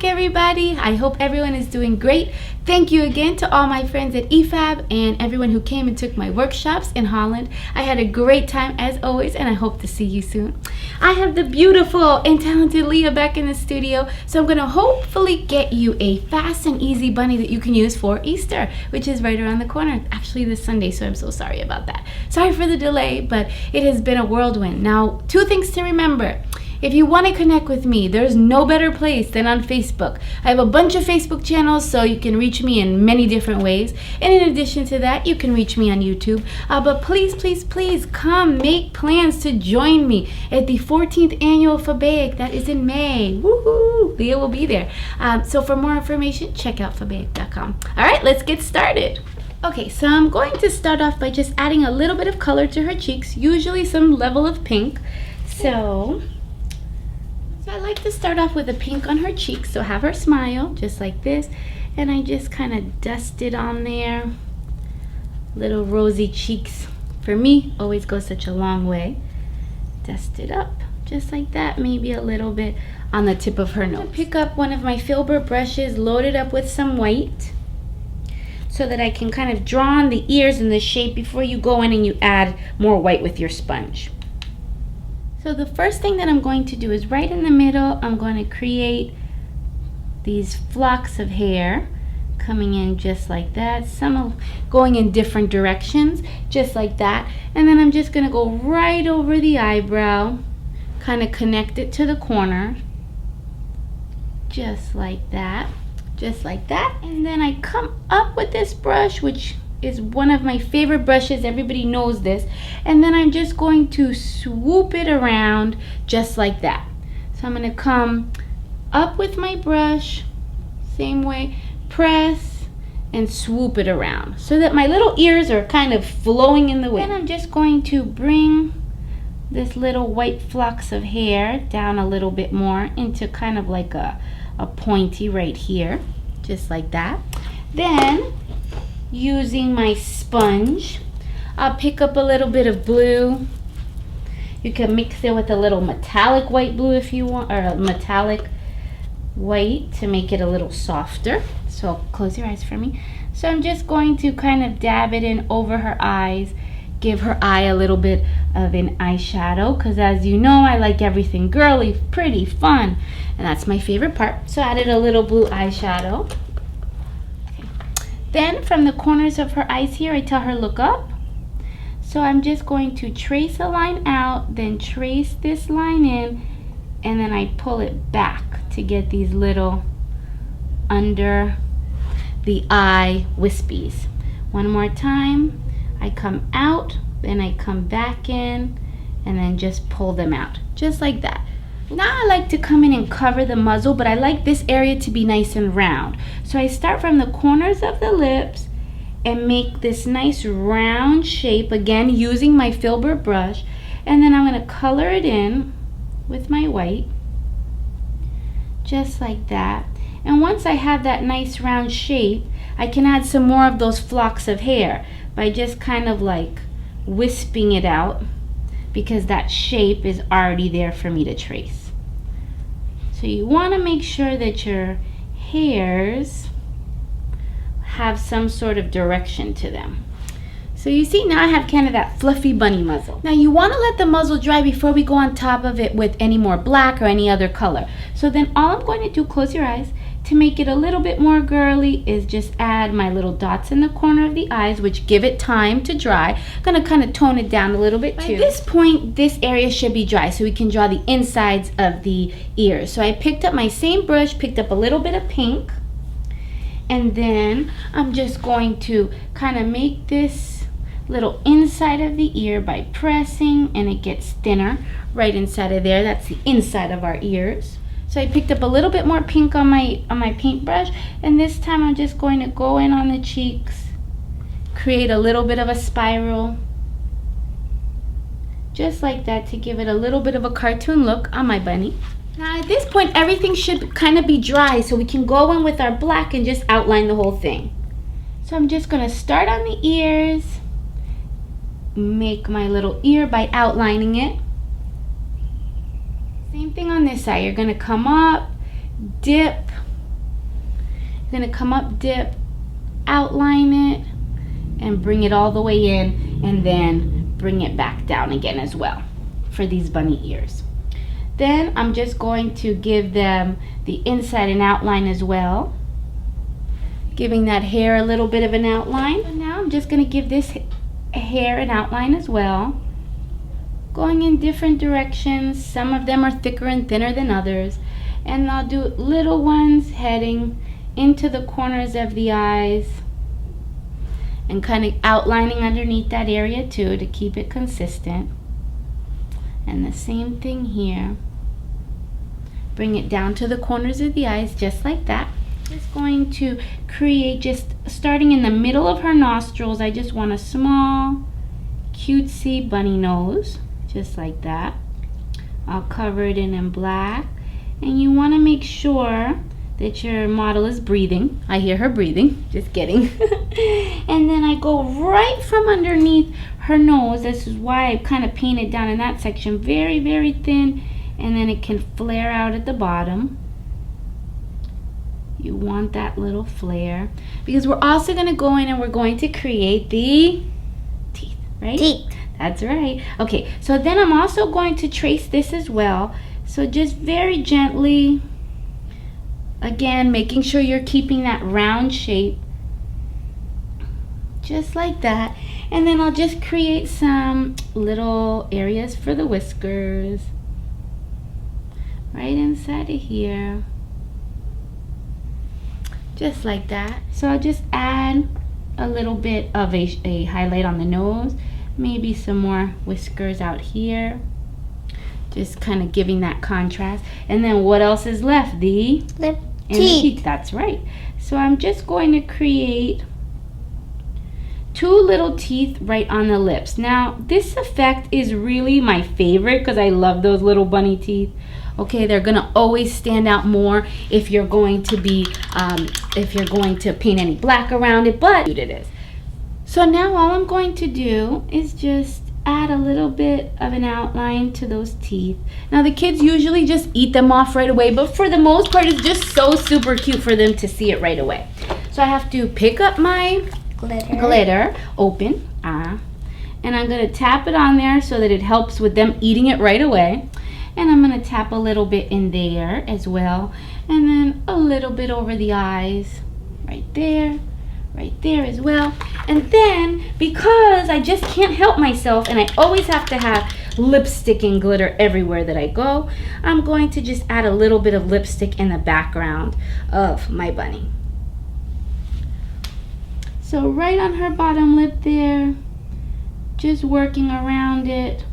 everybody. I hope everyone is doing great. Thank you again to all my friends at EFAB and everyone who came and took my workshops in Holland. I had a great time as always, and I hope to see you soon. I have the beautiful and talented Leah back in the studio, so I'm going to hopefully get you a fast and easy bunny that you can use for Easter, which is right around the corner, actually this Sunday, so I'm so sorry about that. Sorry for the delay, but it has been a whirlwind. Now, two things to remember. If you want to connect with me, there's no better place than on Facebook. I have a bunch of Facebook channels, so you can reach me in many different ways. And in addition to that, you can reach me on YouTube. But please, please, please come make plans to join me at the 14th annual FABEIC. That is in May. Woohoo! Leah will be there. So for more information, check out fabeic.com. All right, let's get started. Okay, so I'm going to start off by just adding a little bit of color to her cheeks, usually some level of pink. So I like to start off with a pink on her cheeks, so have her smile just like this, and I just kind of dust it on there. Little rosy cheeks for me always go such a long way. Dust it up just like that, maybe a little bit on the tip of her nose. Pick up one of my filbert brushes, load it up with some white so that I can kind of draw on the ears and the shape before you go in and you add more white with your sponge. So the first thing that I'm going to do is right in the middle, I'm going to create these flocks of hair coming in just like that, some going in different directions, just like that. And then I'm just going to go right over the eyebrow, kind of connect it to the corner, just like that, just like that. And then I come up with this brush, which is one of my favorite brushes, everybody knows this, and then I'm just going to swoop it around just like that. So I'm going to come up with my brush, same way, press and swoop it around so that my little ears are kind of flowing in the wind. Then I'm just going to bring this little white flocks of hair down a little bit more into kind of like a pointy right here, just like that. Then using my sponge, I'll pick up a little bit of blue. You can mix it with a little metallic white blue if you want, or a metallic white to make it a little softer. So close your eyes for me. So I'm just going to kind of dab it in over her eyes, give her eye a little bit of an eyeshadow, because as you know, I like everything girly, pretty, fun, and that's my favorite part. So I added a little blue eyeshadow. Then from the corners of her eyes here, I tell her look up. So I'm just going to trace a line out, then trace this line in, and then I pull it back to get these little under the eye wispies. One more time, I come out, then I come back in, and then just pull them out, just like that. Now I like to come in and cover the muzzle, but I like this area to be nice and round. So I start from the corners of the lips and make this nice round shape, again using my filbert brush, and then I'm going to color it in with my white, just like that. And once I have that nice round shape, I can add some more of those flocks of hair by just kind of like wisping it out, because that shape is already there for me to trace. So you want to make sure that your hairs have some sort of direction to them. So you see, now I have kind of that fluffy bunny muzzle. Now you want to let the muzzle dry before we go on top of it with any more black or any other color. So then all I'm going to do, close your eyes, to make it a little bit more girly is just add my little dots in the corner of the eyes, which give it time to dry. I'm going to kind of tone it down a little bit too. By this point, this area should be dry so we can draw the insides of the ears. So I picked up my same brush, picked up a little bit of pink, and then I'm just going to kind of make this little inside of the ear by pressing, and it gets thinner right inside of there. That's the inside of our ears. So I picked up a little bit more pink on my paintbrush, and this time I'm just going to go in on the cheeks, create a little bit of a spiral, just like that, to give it a little bit of a cartoon look on my bunny. Now at this point, everything should kind of be dry, so we can go in with our black and just outline the whole thing. So I'm just going to start on the ears, make my little ear by outlining it. Same thing on this side. You're going to come up, dip, You're gonna come up, dip, outline it, and bring it all the way in, and then bring it back down again as well for these bunny ears. Then I'm just going to give them the inside an outline as well, giving that hair a little bit of an outline. And now I'm just going to give this hair an outline as well, going in different directions. Some of them are thicker and thinner than others, and I'll do little ones heading into the corners of the eyes and kind of outlining underneath that area too to keep it consistent. And the same thing here. Bring it down to the corners of the eyes just like that. Just going to create, just starting in the middle of her nostrils, I just want a small cutesy bunny nose, just like that. I'll cover it in black, and you want to make sure that your model is breathing. I hear her breathing, just kidding. And then I go right from underneath her nose. This is why I kind of painted down in that section very, very thin, and then it can flare out at the bottom. You want that little flare, because we're also going to go in and we're going to create the teeth, right? Teeth. That's right. Okay, so then I'm also going to trace this as well. So just very gently, again, making sure you're keeping that round shape, just like that. And then I'll just create some little areas for the whiskers right inside of here, just like that. So I'll just add a little bit of a highlight on the nose, maybe some more whiskers out here, just kind of giving that contrast. And then what else is left? The Lip teeth. That's right. So I'm just going to create two little teeth right on the lips. Now this effect is really my favorite because I love those little bunny teeth. Okay, they're gonna always stand out more if you're going to be if you're going to paint any black around it, but it is. So now all I'm going to do is just add a little bit of an outline to those teeth. Now the kids usually just eat them off right away, but for the most part it's just so super cute for them to see it right away. So I have to pick up my glitter, open, and I'm gonna tap it on there so that it helps with them eating it right away. And I'm gonna tap a little bit in there as well, and then a little bit over the eyes, right there as well. And then, because I just can't help myself and I always have to have lipstick and glitter everywhere that I go, I'm going to just add a little bit of lipstick in the background of my bunny. So right on her bottom lip there, just working around it,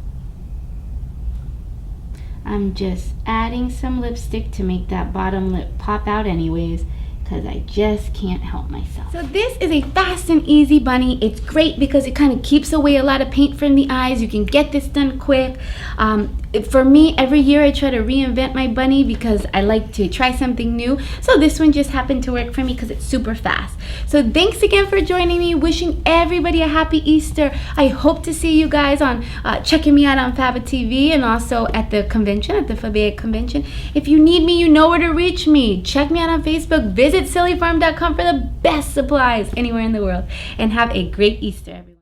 I'm just adding some lipstick to make that bottom lip pop out anyways, because I just can't help myself. So this is a fast and easy bunny. It's great because it kind of keeps away a lot of paint from the eyes. You can get this done quick. For me, every year I try to reinvent my bunny because I like to try something new. So this one just happened to work for me because it's super fast. So thanks again for joining me. Wishing everybody a happy Easter. I hope to see you guys on checking me out on Faba TV and also at the convention, at the Fabea convention. If you need me, you know where to reach me. Check me out on Facebook. Visit sillyfarm.com for the best supplies anywhere in the world. And have a great Easter, everyone.